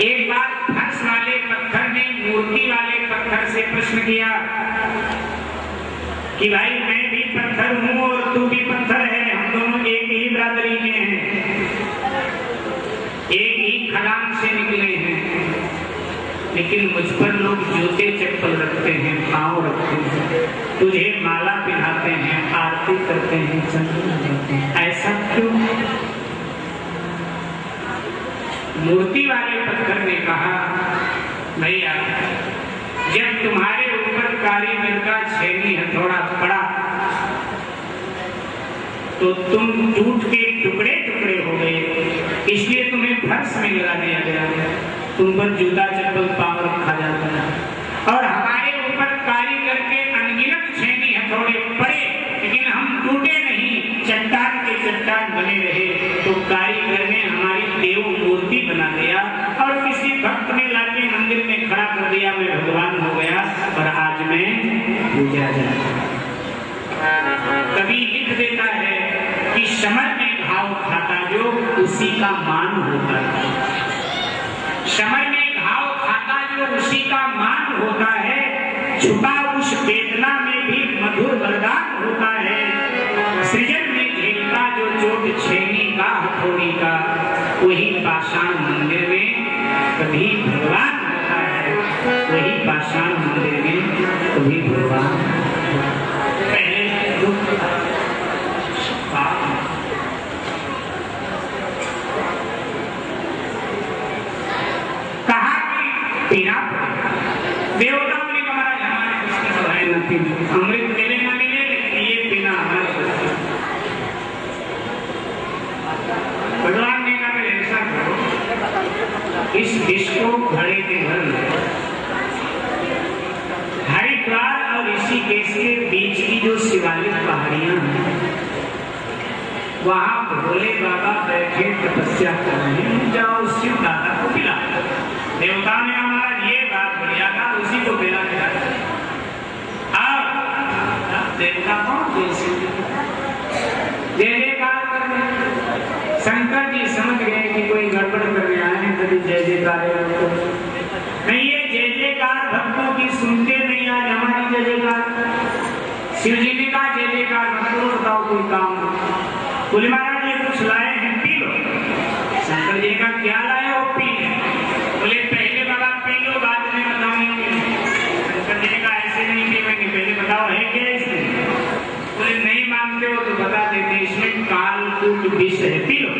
एक बार फर्श वाले पत्थर ने मूर्ति वाले पत्थर से प्रश्न किया कि भाई मैं भी पत्थर हूँ और तू भी पत्थर है, हम दोनों एक ही बिरादरी के हैं, एक ही खदान से निकले हैं, लेकिन मुझ पर लोग जूते चप्पल रखते हैं, पाँव रखते हैं, तुझे माला पहनाते हैं, आरती करते हैं, चंदन करते हैं, ऐसा क्यों? मूर्ति वाले पत्थर ने कहा, भैया जब तुम्हारे ऊपर कारीगर का छेनी हथौड़ा पड़ा तो तुम टूट के टुकड़े टुकड़े हो गए, इसलिए तुम्हें फर्श में लगा दिया गया, तुम पर जूता चप्पल पांव रखा जाता है। और हमारे ऊपर कारीगर के अनगिनत छेनी हथौड़े पड़े, लेकिन हम टूटे नहीं, चट्टान के चट्टान बने रहे। तो कारीगर ने हमारी देव मूर्ति बना दिया और किसी भक्त ने लाके मंदिर में खड़ा कर दिया, मैं भगवान हो गया और आज मैं पूजा जाता। कभी लिख देता है कि समर में घाव खाता जो उसी का मान होता है, समर में घाव खाता जो उसी का मान होता है, छुपा उस वेदना में भी मधुर वरदान होता है, सृजन में झेलता जो चोट छेनी का हथौड़ी का, वही पाषाण मंदिर में कभी भगवान होता है, वही पाषाण मंदिर में कभी भगवान। पहले कहा कि पीना देवताओं ने कहा हमारे कृष्ण को है न पीना, अमृत मिले न मिले, लेकिन ये पीना हमारे। भगवान ने कहा ऐसा करो, इस विष को घड़े के भर लो, हरिद्वार और ऋषिकेश के बीच की जो शिवालिक पहाड़ियां हैं, वहां भोले बाबा बैठे तपस्या कर रहे हैं, जाओ शिव दादा को पिला। देवता ने हमारा ये बात बढ़िया था, उसी को पिला दिया। अब देवता कौन जय जयकार कर रहे। शंकर जी समझ गए कि कोई गड़बड़ करने आए हैं, कभी जय जयकार नहीं, ये जय जयकार भक्तों की सुनते नहीं, आज हमारी जय जयकार। शिव जी ने कहा जय जयकार मत करो, बताओ कोई काम। बोले महाराज ये कुछ लाए हैं, पी लो। शंकर जी का क्या लाए हो, पी ले। बोले पहले बाबा पी लो, बाद में बताऊंगे। शंकर जी का ऐसे नहीं पीवेंगे, पहले बताओ है क्या इसमें। बोले नहीं मानते हो तो बता देते, इसमें कालकूट विष है, पी लो।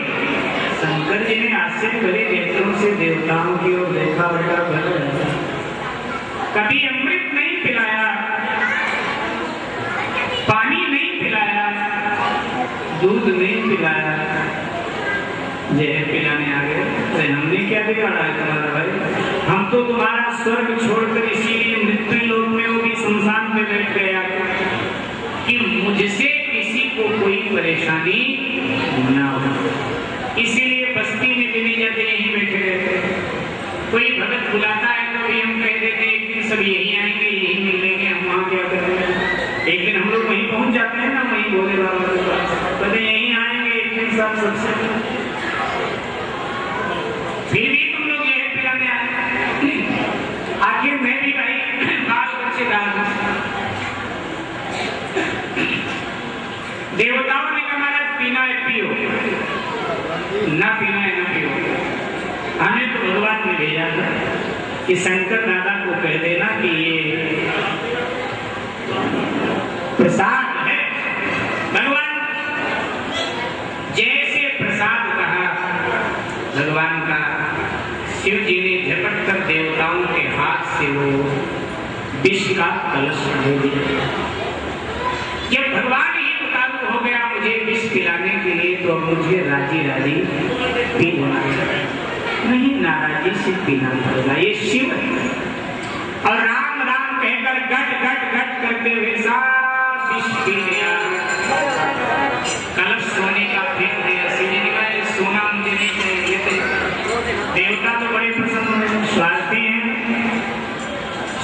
शंकर जी ने आश्चर्य भरे नेत्रों से देवताओं की ओर देखा, बेटा कभी अमृत नहीं पिलाया, पानी नहीं पिलाया, दूध नहीं पिलाया, जहर पिलाने आ गए। तो हमने क्या बिगाड़ा है तुम्हारा भाई, हम तो तुम्हारा स्वर्ग छोड़कर इसीलिए मृत्यु लोक में वो भी शमशान में बैठ गया कि मुझसे किसी को कोई परेशानी न हो, इसीलिए बस्ती में भी नहीं जाते, यहीं बैठे रहते। कोई भगत बुलाता है तो भी हम कह देते एक दिन सब यहीं आएंगे, यहीं मिलेंगे, हम वहाँ क्या करेंगे। एक दिन हम लोग वहीं पहुंच जाते हैं ना, वहीं भोले बाबा के पास, तो यहीं आएंगे एक दिन सब सबसे। फिर भी तुम लोग यही पिलाने आए, आखिर मैं भी भाई बाल बच्चेदार हूं। देवताओं ने कहा महाराज पीना है पियो, ना पीना है ना पियो। हमें तो भगवान ने भेजा था कि शंकर दादा को कह देना कि ये प्रसाद है। भगवान जैसे प्रसाद कहा भगवान का, शिव जी ने झपट कर देवताओं के हाथ से वो विष का कलश दे दिया। जब भगवान ही उतारू हो गया मुझे विष पिलाने के लिए, तो मुझे राजी राजी पी लेना नहीं, नाराजी से पीना पड़ेगा, ये शिव है। और राम राम कहकर गट गट गट करते हुए सब विष पी लिया, कलश सोने का फेंक दिया। शिव जी ने कहा सोना मुझे नहीं चाहिए। देवता तो बड़े प्रसन्न हुए, स्वार्थी हैं,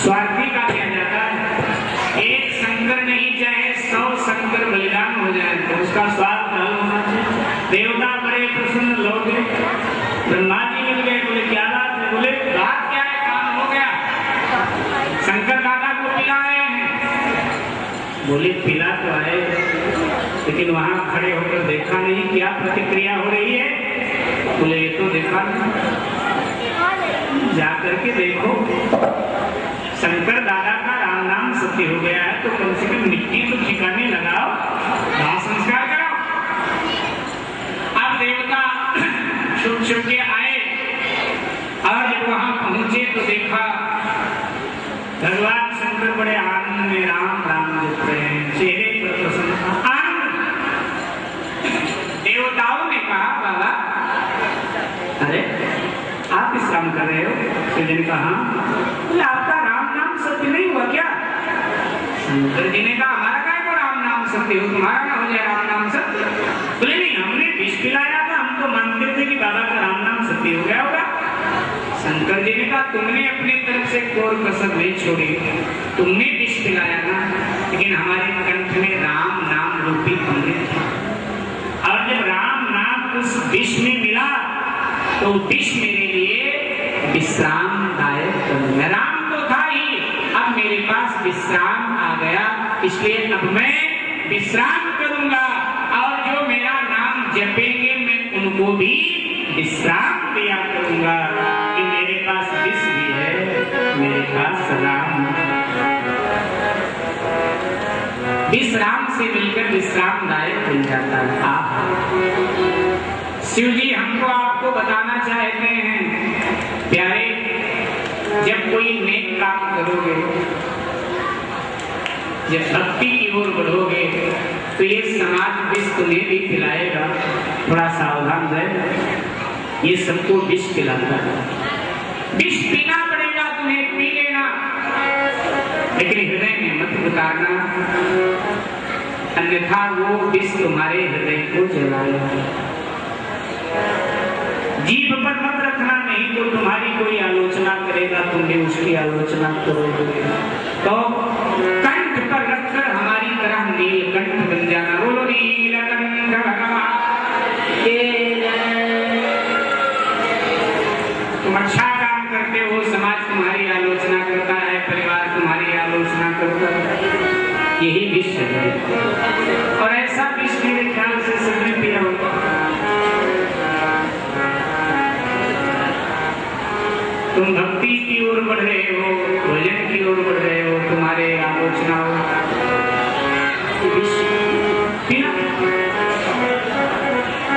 स्वार्थी का किया जाता है। एक शंकर नहीं चाहे 100 शंकर बलिदान हो जाए तो उसका स्वार्थ हल होना चाहिए। देवता बड़े प्रसन्न लोग, ब्रह्मा जी मिल गए, बोले क्या बात है। बोले बोले पिला तो आए, लेकिन वहां खड़े होकर देखा नहीं क्या प्रतिक्रिया हो रही है। बोले ये तो देखा नहीं, जाकर के देखो शंकर दादा का राम नाम सत्य हो गया है, तो कम से कम मिट्टी तो ठिकाने लगाओ, दाह संस्कार कराओ। अब देवता छुप छुप के आए और जब वहां पहुंचे तो देखा भगवान शंकर बड़े आनंद में राम राम जप रहे हैं, चेहरे पर प्रसन्नता आनंद। देवताओं ने कहा बाबा अरे आप विश्राम कर रहे हो? शिव जी ने कहा बोले आपका राम नाम सत्य नहीं हुआ क्या? शंकर जी ने कहा हमारा काय को राम नाम सत्य हो, तुम्हारा ना हो जाए राम नाम सत्य? बोले नहीं, हमने विष पिलाया था, हम तो मानते थे कि बाबा का राम नाम सत्य हो गया होगा। शंकर जी ने कहा तुमने अपनी तरफ से कोर कसर नहीं छोड़ी, तुमने विष पिलाया ना, लेकिन हमारे कंठ में राम नाम रूपी अमृत था, और जब राम नाम उस विष में मिला तो विष मेरे लिए विश्राम दायक बन गया। राम तो था ही, अब मेरे पास विश्राम आ गया, इसलिए अब मैं विश्राम करूंगा, और जो मेरा नाम जपेंगे मैं उनको भी विश्राम दिया करूंगा कि मेरे पास विष भी है, मेरे पास राम। विश्राम से मिलकर विश्राम दायक बन जाता था। शिव जी हमको आपको बताना चाहते हैं प्यारे, जब कोई नेक काम करोगे, जब भक्ति की ओर बढ़ोगे, तो ये समाज विष तुम्हें भी पिलाएगा, थोड़ा सावधान रहे, ये सबको विष पिलाता है। विष पीना पड़ेगा तुम्हें, पी लेना, लेकिन हृदय में मत उतारना, अन्यथा वो विष तुम्हारे हृदय को जलाएगा। जीभ पर मत रखना, नहीं तो तुम्हारी कोई आलोचना करेगा, तुम भी उसकी आलोचना करोगे। तो कंठ पर रखकर हमारी तरह नीलकंठ बन जाना। बोलो नीलकंठ भगवान के जय। तुम अच्छा काम करते हो, समाज तुम्हारी आलोचना करता है, परिवार तुम्हारी आलोचना करता है, यही विष है। और ऐसा विष मेरे ख्याल से सबने पिया होगा। तुम भक्ति की ओर बढ़ रहे हो, भजन की ओर बढ़ रहे हो, तुम्हारे आलोचना हो,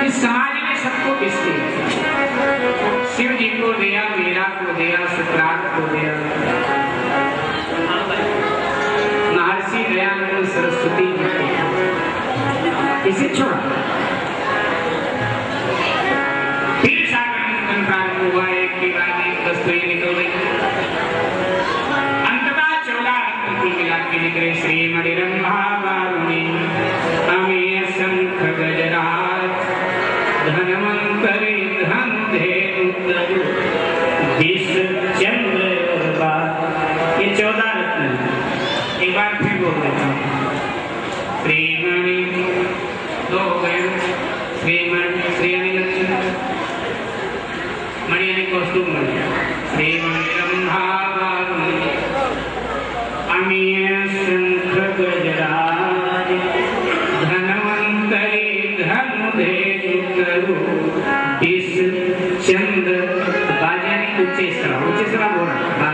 इस समाज ने सबको विष दिया। शिव जी को दिया, मीरा को दिया, सुकरात को दिया, महर्षि दयानंद सरस्वती जी को, इसे छोड़ा। फिर सागर मंथन प्रारंभ हुआ, एक के बाद एक वस्तुएं निकल गई, अंततः 14 कुल मिला के निकले। श्रीमणि रंभा वारुणी अमीय शंख गजराज धनवंतरी धनुधेनु तरु विष चंद्र और बात। ये 14 रत्न है। एक बार फिर बोल देता हूँ। श्रीमणि दो गए, श्रीमणि श्रीमणि लक्ष्मी मणि कौस्तुभ मणि, श्रीमणि रंभा वारुणी अमीय शंख गजराज धनवंतरी धनुधेनु तरु विष चंद्र। बाजानी उच्चे स्वर बोल रहा।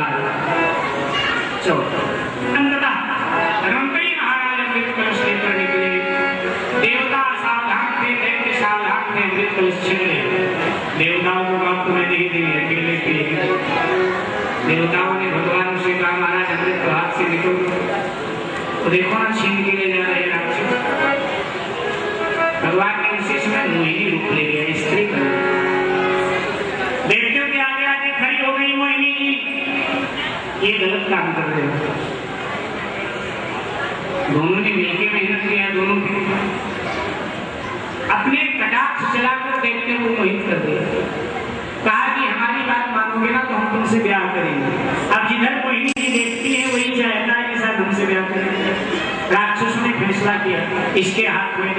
अंततः धनवंतरी महाराज अमृत कलश लेकर निकले। देवता सावधान थे, दैत्य सावधान थे, अमृत कलश छीन ले। देवताओं को बात तुम्हें नहीं दी, अकेले पिए। देवताओं ने भगवान से कहा महाराज अमृत तो हाथ से निकल, तो देखो ना छीन के ले जा रहे राक्षस। भगवान ने उसी समय मोहिनी रूप ले लिया, स्त्री कर देवताओं के आगे आगे खड़ी हो गई मोहिनी जी। ये गलत काम कर रहे हो। दोनों ने मिलकर मेहनत किया, दोनों अपने कटाक्ष चलाकर दैत्य को मोहित कर दिया। कहा कि हमारी बात मानोगे ना तो हम तुमसे ब्याह करेंगे। अब जिधर मोहिनी जी देखती है वही चाहता है कि साथ हमसे ब्याह करेंगे। राक्षसों ने फैसला किया, इसके हाथ में